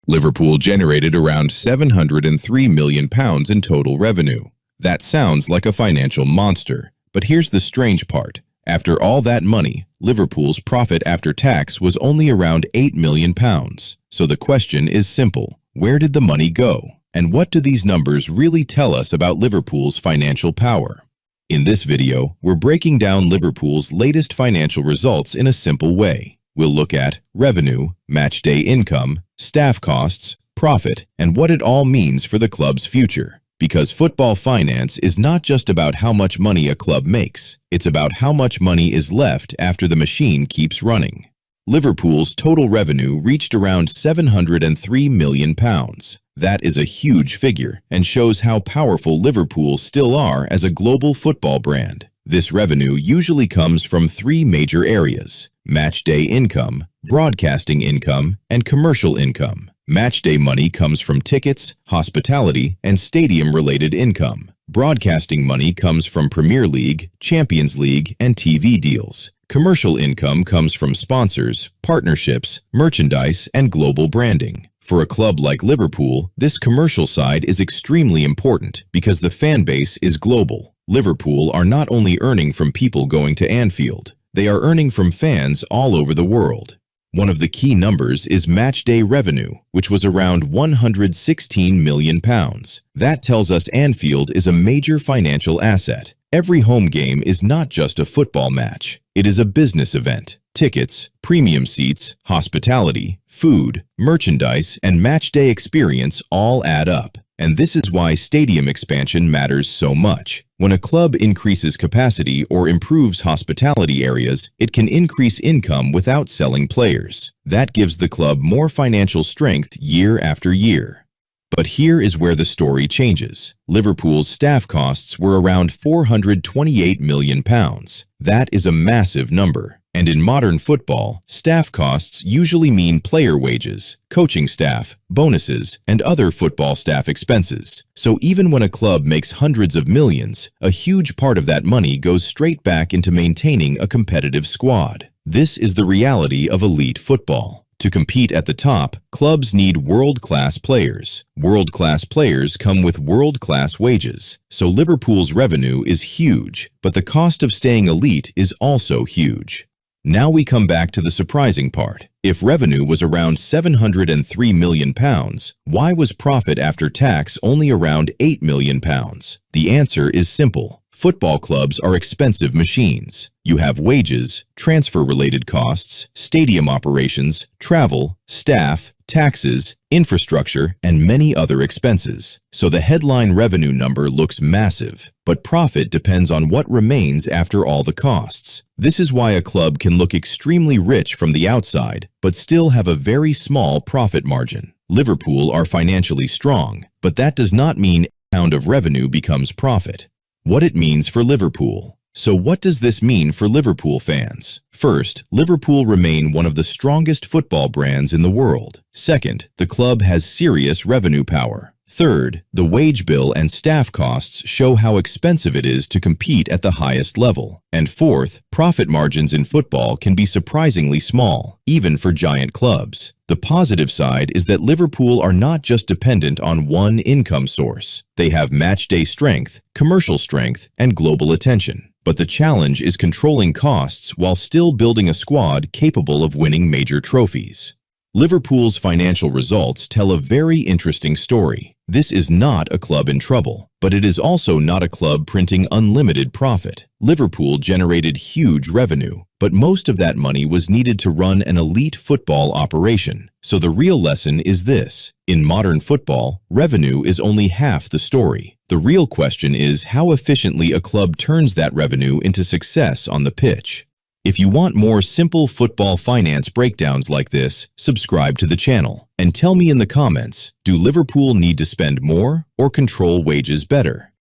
Liverpool generated around £703 million in total revenue. That sounds like a financial monster, but here's the strange part. After all that money, Liverpool's profit after tax was only around £8 million. So the question is simple. Where did the money go? And what do these numbers really tell us about Liverpool's financial power? In this video, we're breaking down Liverpool's latest financial results in a simple way. We'll look at revenue, matchday income, staff costs, profit, and what it all means for the club's future. Because football finance is not just about how much money a club makes, it's about how much money is left after the machine keeps running. Liverpool's total revenue reached around £703 million. That is a huge figure and shows how powerful Liverpool still are as a global football brand. This revenue usually comes from three major areas: matchday income, broadcasting income, and commercial income. Matchday money comes from tickets, hospitality, and stadium-related income. Broadcasting money comes from Premier League, Champions League, and TV deals. Commercial income comes from sponsors, partnerships, merchandise, and global branding. For a club like Liverpool, this commercial side is extremely important because the fan base is global. Liverpool are not only earning from people going to Anfield, they are earning from fans all over the world. One of the key numbers is matchday revenue, which was around £116 million. That tells us Anfield is a major financial asset. Every home game is not just a football match. It is a business event. Tickets, premium seats, hospitality, food, merchandise, and matchday experience all add up. And this is why stadium expansion matters so much. When a club increases capacity or improves hospitality areas, it can increase income without selling players. That gives the club more financial strength year after year. But here is where the story changes. Liverpool's staff costs were around £428 million. That is a massive number. And in modern football, staff costs usually mean player wages, coaching staff, bonuses, and other football staff expenses. So even when a club makes hundreds of millions, a huge part of that money goes straight back into maintaining a competitive squad. This is the reality of elite football. To compete at the top, clubs need world-class players. World-class players come with world-class wages. So Liverpool's revenue is huge, but the cost of staying elite is also huge. Now we come back to the surprising part. If revenue was around £703 million, why was profit after tax only around £8 million? The answer is simple. Football clubs are expensive machines. You have wages, transfer-related costs, stadium operations, travel, staff, taxes, infrastructure, and many other expenses. So the headline revenue number looks massive, but profit depends on what remains after all the costs. This is why a club can look extremely rich from the outside, but still have a very small profit margin. Liverpool are financially strong, but that does not mean a pound of revenue becomes profit. What it means for Liverpool. So what does this mean for Liverpool fans? First, Liverpool remain one of the strongest football brands in the world. Second, the club has serious revenue power. Third, the wage bill and staff costs show how expensive it is to compete at the highest level. And fourth, profit margins in football can be surprisingly small, even for giant clubs. The positive side is that Liverpool are not just dependent on one income source. They have matchday strength, commercial strength, and global attention. But the challenge is controlling costs while still building a squad capable of winning major trophies. Liverpool's financial results tell a very interesting story. This is not a club in trouble, but it is also not a club printing unlimited profit. Liverpool generated huge revenue, but most of that money was needed to run an elite football operation. So the real lesson is this: in modern football, revenue is only half the story. The real question is how efficiently a club turns that revenue into success on the pitch. If you want more simple football finance breakdowns like this, subscribe to the channel. And tell me in the comments, do Liverpool need to spend more or control wages better?